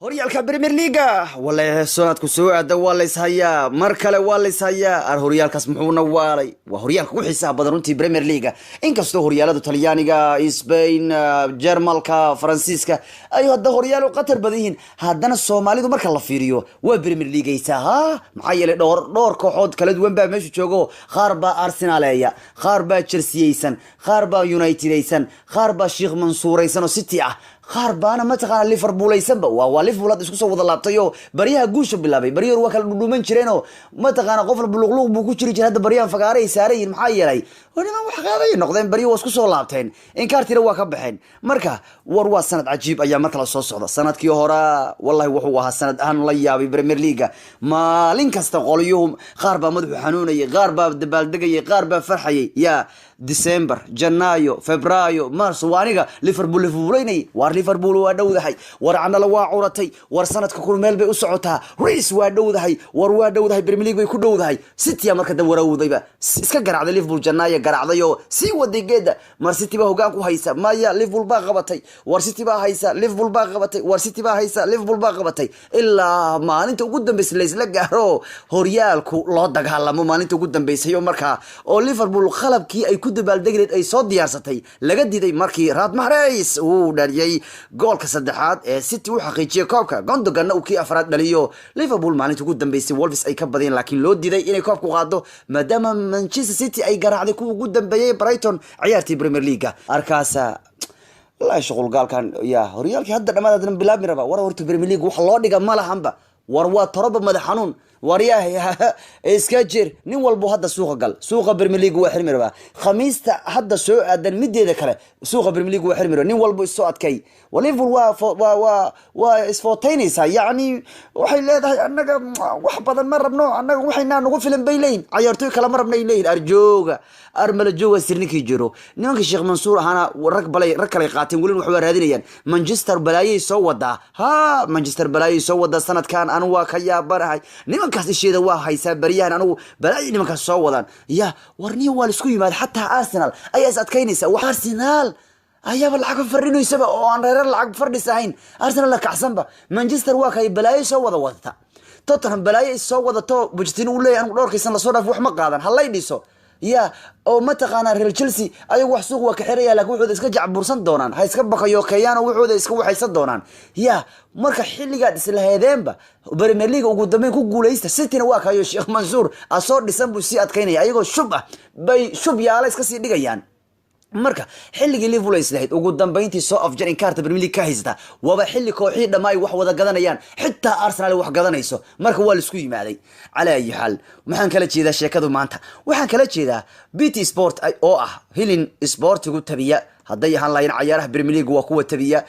horyaalka Premier League wala sanadku soo aada wala ishayaa mar kale wala ishayaa horyaalkaas muxuuna waalay waa horyaalka ku xiisaha badan runtii Premier League inkastoo horyaalada Talyaaniga Spain Jarmalka Faransiiska ay hadda horyaalo qatar badan yihiin haddana Soomaalidu marka la fiiriyo waa Premier League isaha maxay yeelay dhowr kooxood kala duwan baa meesha joogo qaar baa Arsenal aya qaar baa Chelsea aysan qaar baa United aysan qaar baa Sheikh Mansour aysan oo City ah qaar baana ma taqaan Liverpool aysan ba waa Liverpool isku soo wada laabtayo bariyaha guusha bilaabay bariyo waa kala dhudhuman jireen ma taqaan qof luqluq buu ku jiri jiray hadda bariyahan fagaaray saarayeen maxay yeelay wadana wax qaaday noqdeen bariyo isku soo laabteen in kaartira waa ka baxeen marka war waa sanad cajiib ayaa marka la soo socda sanadkii hore wallahi wuxuu ahaa sanad aan la yaabay Premier League maalin kasta qoliyuhum qaar baa madaxu xanuunayay qaar baa dabaaldegayay qaar baa farxayay ya December Janaayo Febraayo Mars waaniga Liverpool war Liverpool waa dhowdahay war anala waa curatay war sanadka kulmeel bay u socotaa Reece waa dhowdahay war waa dhowdahay Premier League way ku dhowdahay City marka dan warawdayba iska garaacday Liverpool Janaayo garaacdayo si wadigeeda Mar City ba hogaan ku haysa maya Liverpool baa qabatay war City baa haysa Liverpool baa qabatay war City baa haysa Liverpool baa qabatay ilaa maalinta ugu dambeysay la isla gaaro horyaalku loo dagaalamo maalinta ugu dambeysay marka oo Liverpool qalabkii ay ku dabaaldegneed ay soo diyaarsatay laga diiday markii Riyad Mahrez uu dhaliyay goolka saddexaad ee City uu xaqiijiyay koobka Gundogan uu kii afraad dhaliyo Liverpool maalinta ugu dambeysay Wolves ay ka badiyeen laakiin loo diiday inay koobku qaado maadaama Manchester City ay garaacday kuwa ugu dambeeyay Brighton ciyaartii Premier League arkaasa la shaqul galkan ya horyaalkii hadda dhamaadna bilaabmi raba war horta Premier League wax loo dhiga ma lahanba war waa toroba madax xanuun waryaha iska jir nin walbo hadda suuqa Premier League waa xirmi raba khamiista hadda soo aadan mideeda kale suuqa Premier League waa xirmi raba nin walbo soo adkay Liverpool waa isfootaynaysa yani waxay leedahay anaga wax badan ma rabno anaga waxayna nagu filan bayleyn ciyaartoy kala ma rabno ilayhin arjooga armala jooga sirninkii jiro nimanka Sheikh Mansour ahana rag kale qaateen wali wax raadinayaan Manchester balaayay soo wada sanadkan aan waa ka yaabanahay nimankaas isheeda waa haysa bariyahan anigu balaayay nimankaas soo wadaan ya warniyo waa isku yimaad xataa Arsenal ayaa is adkaynaysa wax Arsenal ayaba lacag fardhineysaba oo aan reer lacag fardhisahayn Arsenal la kacsanba Manchester waa kay balaayay soo wada Tottenham balaayay soo wadato Pochettino uu leeyahay anigu dhowrkiisan la soo dhaaf wax ma qaadan halay dhiso ya oo ma taqaana Real Chelsea ayagu wax suuq waa ka xiraya laakiin wuxuu iska jacbursan doonaan ha iska baqayo kayana wuxuu iska waxaysan doonaan ya marka xilligaad isla heedeenba Premier League ugu dambeyn ku guuleysta City waa kayo Sheikh Mansour asoo dhisan buu si adkaynaya ayagoo shub yaala iska sii dhigayaan marka xilligii Liverpool ay islahayd ugu dambeyntii soo afjar in kaarta Premier League ka haysta waba xilli kooxii dhamaay wax wada gadanayaan xitaa Arsenal wax gadanayso marka waa la isku yimaaday ala ay xal waxaan kala jeedaa sheekadu maanta waxaan kala jeedaa BT Sport oo ah hilin sportigu tabiya hadday ahaan lahayn ciyaaraha Premier League waa kuwa tabiya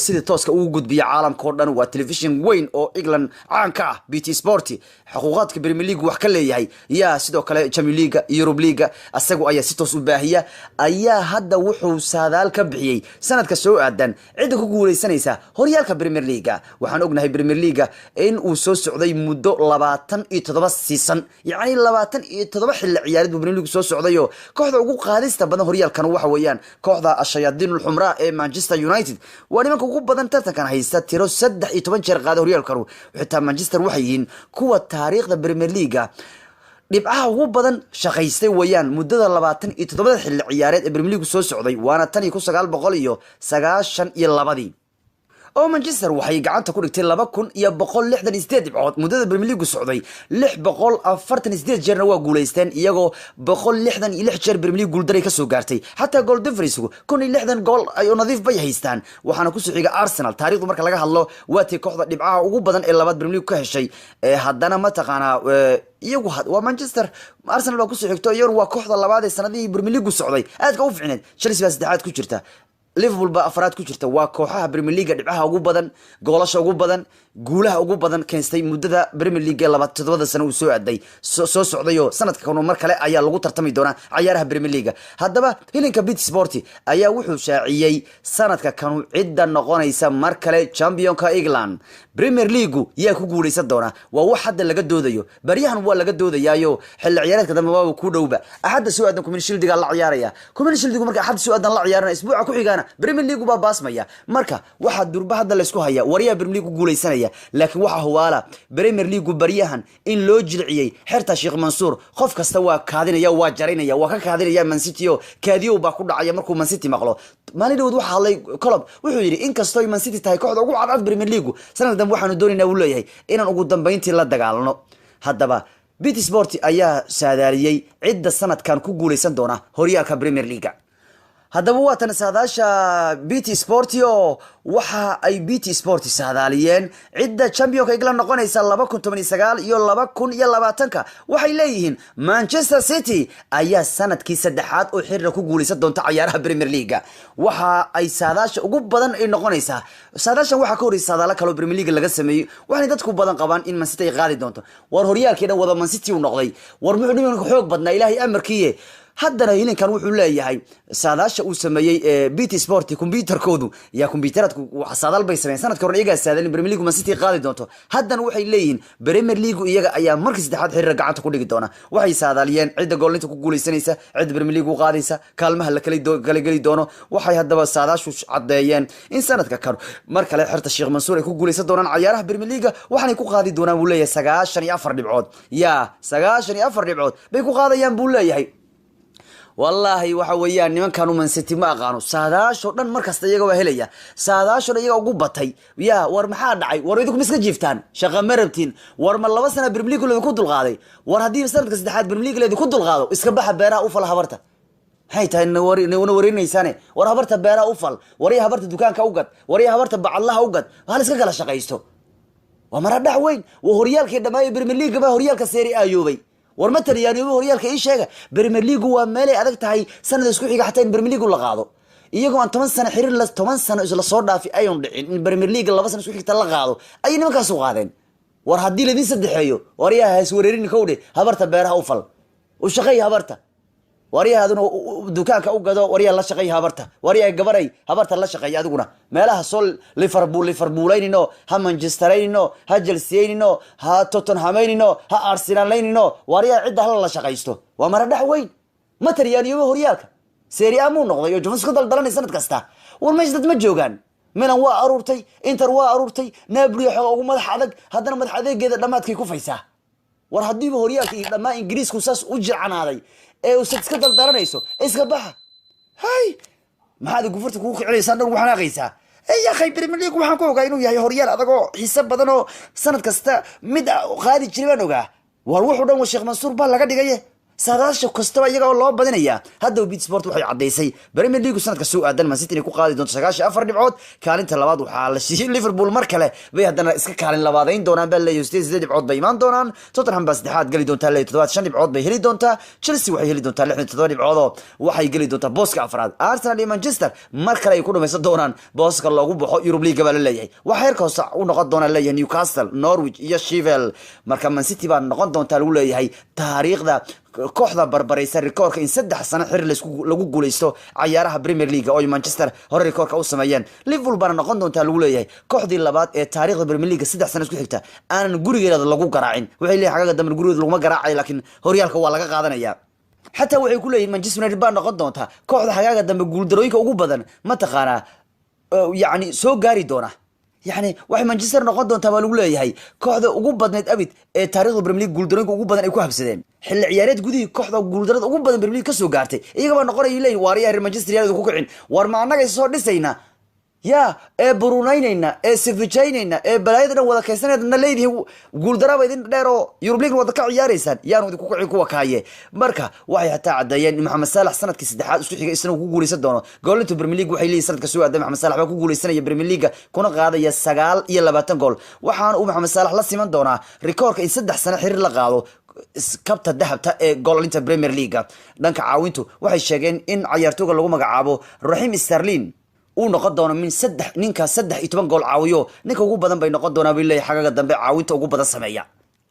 sida tooska ugu gudbiya caalamka oo dhan waa television weyn oo England caan ka ah BT Sport xuquuqaadka Premier League wax ka leeyahay ya sidoo kale Champions League Europe League asagu ayaa si toos u baahiya ayaa hadda wuxuu saadaal ka bixiyay sanadka soo aadan cid ku guuleysanaysa horyaalka Premier League waxaan ognahay Premier League in uu soo socday muddo 27 season yani 27 xilli ciyaareed Premier League soo socdayo kooxda ugu qaadista badan horyaalkan waxa weeyaan kooxda الشياطين الحمراء مانشستر يونايتد ونمك ugu badan tartankan haysta tiro 13 jeer qaado horyaalkan xitaa Manchester waxayin kuwa taariikhda Premier League dhibcaha ugu badan shaqaystay wayaan muddada 27 xilli ciyaareed ee Premier League soo socday waana tan 1992 oo Manchester waxay gacanta ku dhigtay 2168 dhibcood muddada Premier League socday 648 jeerna waa guuleysteen iyagoo 166 jeer Premier League guuldaray ka soo gaartay hatta goal difference 60 gool ay nadiif bay haystaan waxaana ku soo xiga Arsenal taariikhdu marka laga hadlo waatay kooxda dhibcaha ugu badan ee labaad Premier League ka heshay haddana ma taqaana iyagu waa Manchester Arsenal waa ku soo xigto iyagu waa kooxda labaad ee sanadii Premier League socday aad ka u fiicneed Chelsea baa saddexaad ku jirta Liverpool ba afraad ku jirta waa kooxaha Premier League dhibcaha ugu badan goolasha ugu badan guulaha ugu badan keentay muddada Premier League 27 sano uu soo aaday soo socdayo sanadka kan mar kale ayaa lagu tartami doona ciyaaraha Premier League haddaba hilinka BT Sport ayaa wuxuu shaaciyay sanadka kan cidda noqonaysa mar kale championka England Premier League yaa ku guuleysan doona waa wax hadda laga doodayo bariyahan waa laga doodayaayo xilli ciyaareedka dambe waa ku dhowba axadda soo aadan Community Shield la ciyaaraya Community Shield marka axad soo aadan la ciyaarana isbuuca ku xigana Premier League baa baasmaya marka waxa durba hadda la isku haya wariya Premier League guuleysanaya laakiin waxa huwaala Premier League bariyahan in loo jilciyay xirta Sheikh Mansour qof kasta waa kaadinaya waa jarinaya waa ka kaadinaya Man City oo kaadiyo baa ku dhacaya markuu Man City maqlo maalin dhow waxa hadlay Klopp wuxuu yiri in kasto Man City tahay kooxda ugu cadcad Premier League sanadkan waxaanu doonaynaa uu leeyahay inaan ugu dambeyntii la dagaalano haddaba BT Sport ayaa saadaaliyay cidda sanadkan ku guuleysan doona horyaalka Premier League haddaba waa tan saadaasha BT Sport oo waxa ay BT Sport saadaaliyeen cidda championka England noqonaysa 2019 iyo 2020 waxay leeyihiin Manchester City ayaa sanadkii saddexaad oo xiriir ku guuleysan doonta ciyaaraha Premier League waxa ay saadaasha ugu badan ay noqonaysaa saadaashan waxa ka horeysa saadaala kale oo Premier League laga sameeyay waxay dadku badan qabaan in Man City ay qaadi doonto war horyaalkeeda wada Man City uu noqday war muxuu dhiman xoog badnaa ilaahay amarkiye haddana hilinkan wuxuu leeyahay saadaasha uu sameeyay BT Sport computerkoodu ya computeradku saadaal bay sameeyeen sanadka hore iyaga saadaalin Premier League Man City qaadi doonto haddana waxay leeyihiin Premier League iyaga ayaa markii saddexaad xiriir gacanta ku dhigi doona waxay saadaaliyeen cidda goolinta ku guuleysanaysa cidda Premier League u qaadaysa kaalmaha la kala gali doono waxay haddaba saadaashu cadeeyeen in sanadka kan mar kale xirta Sheikh Mansour ay ku guuleysan doonaan ciyaaraha Premier League waxaanay ku qaadi doonaan buu leeyahay 94 dhibcood ya 94 dhibcood bay ku qaadayaan buu leeyahay والله waxa weeyaan nimankan Man City ma aqaano saadaasho dhan markasta iyaga waa helaya saadaasho iyaga ugu batay ya war maxaa dhacay war idinku miska jiiftaan shaqa marabtiin war ma laba sano Premier League ku dulqaaday war hadii sanadka saddexaad Premier League ku dulqaado iska baxa beeraha u fal habarta hay tahay warinaysaane war habarta beeraha u fal wariya habarta dukaanka u gad wariya habarta bacalaha u gad hal iska kala shaqaysto waa mara dhax weyn waa horyaalkii dhammaay Premier League ba horyaalka Serie A yoobay war ma taliyaan iyo horyaalka ii sheega Premier League waa meel ay adag tahay sanad isku xiga xataa in Premier League la qaado iyagoo aan 10 sano xiriir la 10 sano isla soo dhaafi ayoon dhicin in Premier League laba sano isku xigta la qaado ay nimankaas u qaadeen war hadii la idin saddexeeyo wariyaha is wareerin kowde habarta beeraha u fal u shaqay habarta wariyaha aduna dukaanka u gado wariyaha la shaqay habarta wariyaha gabaray habarta la shaqay adiguna meelaha Sol Liverpoolaynino ha Manchesteraynino ha Chelseaynino ha Tottenhamaynino ha Arsenalaynino wariyaha cidda hal la shaqaysto waa mara dhax weyn ma taliyaan iyo horyaalka Serie A muu noqday oo Juventus ka daldalanay sanad kasta war meesha dad ma joogan Milan waa aruurtay Inter waa aruurtay Napoli waxa ugu madax adag haddana madax adeegeeda dhamaadkay ku faysaa war hadii horyaalka iyo dhamaa Ingiriisku saas u jicanaaday ee uu iska daldalanayso iska baxa hay maxaad gufurta ku xilaysan dhan waxaan aqaysaa ya akhay Premier League waxaan ku ogaa inuu yahay horyaal adag oo xisaab badan oo sanad kasta mid qaadi jiray baan ogaa war wuxuu dhan Sheikh Mansour baa laga dhigay saadaasha kastaba iyaga oo loo badinaya hadda BT Sport waxay cadeysay Premier League sanadka soo aadan Man City inay ku qaadi doonto 94 dhibcood kaalinta labaad waxa la siiyay Liverpool mar kale bay haddana iska kaalin labaadayn doonaan bal leeyahay 8 dhibcood bay imaan doonaan Tottenham baa saddexaad gali doonta 75 dhibcood bay heli doontaa Chelsea waxay heli doontaa 67 dhibcood oo waxay gali doontaa booska afraad Arsenal iyo Manchester mar kale ay ku dhamaysan doonaan booska loogu baxo Europe League baa la leeyahay waxa heerka hoose u noqon doona leeyahay Newcastle Norwich iyo Sheffield marka Man City baa noqon doonta lagu leeyahay taariikhda kooxda barbaraysa rikoorka in 3 sano xiriir lagu guuleysto ciyaaraha Premier League oo Manchester hore rikoorka u sameeyeen Liverpool baa noqon doonta lagu leeyahay kooxdii labaad ee taariikhda Premier League 3 sano isku xigta aan gurigeeda lagu garaacin waxay leeyahay xagaga dambe gurigeeda lagu ma garaacay laakiin horyaalka waa laga qaadanaya حتى waxay ku leeyihiin Manchester United baa noqon doonta kooxda xagaaga dambe guuldarooyinka ugu badan ma taqaana yani soo gaari doona يعني waxay Manchester noqon doontaa baa lagu leeyahay kooxda ugu badneed abid ee taariikhda Premier League guuldarooyinka ugu badan ay ku habsadeen xilli ciyaareed gudihii kooxda guuldarada ugu badan Premier League ka soo gaartay iyaga baa noqonayay leeyahay waariyaha Manchester United ku kicin war ma anaga soo dhisayna يا بروناينينا سيفيتشاينينا بلايدنا ودا كيساننا leeyihiin guuldaraba idin dheero Europe League wada ka ciyaaraysan yaanu idinku kicin kuwa kaaye marka waxay hataa cadeeyeen Mohamed Salah sanadkii saddexaad isku xigay isna ku guuleysan doono goolinta Premier League waxay leeyihiin sanadka soo aaday Mohamed Salah baa ku guuleysanaya Premier League kuna qaadaya 29 gool waxaan uu Mohamed Salah la siman doonaa rikoorka in 3 sano xiriir la qaado kabta dahabta ee goolinta Premier League dhanka caawintu waxay sheegeen in ciyaartooyga lagu magacaabo Raheem Sterling uu noqon doono min 3 gool caawiyo ninka ugu badan bay noqon doonaa bilay xagaga dambe caawinta ugu badan sameeya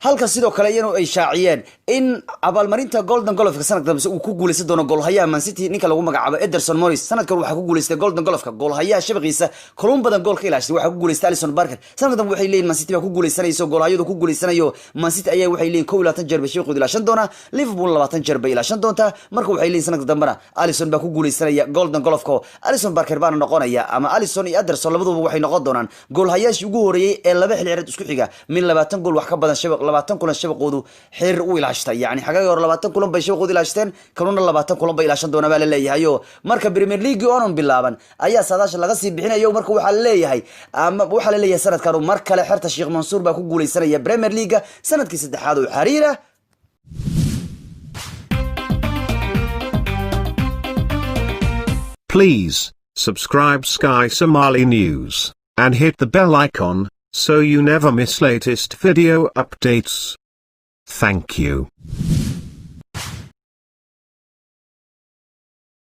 halka sidoo kale iyanu ay shaaciyeen in abaalmarinta golden golofka sanadka dambe uu ku guuleysan doono goolhayaha Man City ninka lagu magacaabo Ederson Morris. Sanadkan waxa ku guuleystay golden golofka goolhayaha shabaqiisa kulun badan gool ka ilaashay, waxa ku guuleystay Alisson Barker. sanadkan dambe waxay leeyihiin Man City baa ku guuleysanayso, goolhayadu ku guuleysanayo Man City ayaa waxay leeyihiin 22 jeer bay shabaqooda ilaashan doona, Liverpool 20 jeer bay ilaashan doonta. marka waxay leeyihiin sanadka dambena Alisson baa ku guuleysanaya golden golofka, Alisson Barker baana noqonaya ama Alisson iyo Ederson labaduba waxay noqon doonaan goolhayaashii ugu horeeyay ee laba xil ciyaareed isku xiga min 20 gool wax ka badan shabaq 20 kulan shabaqoodu xir u ilaashtay. yani xagaga hor 20 kulan bay shabaqoodu ilaashteen, kanuna 20 kulan bay ilaashan doona baa la leeyahay. marka Premier League oo bilaaban ayaa saadaasha laga sii bixinayo. marka waxa la leeyahay ama waxa la leeyahay sanadkan mar kale xirta Sheikh Mansour baa ku guuleysanaya Premier League sanadkii saddexaad oo xariira. Please subscribe Sky Somali News and hit the bell icon so you never miss latest video updates. Thank you.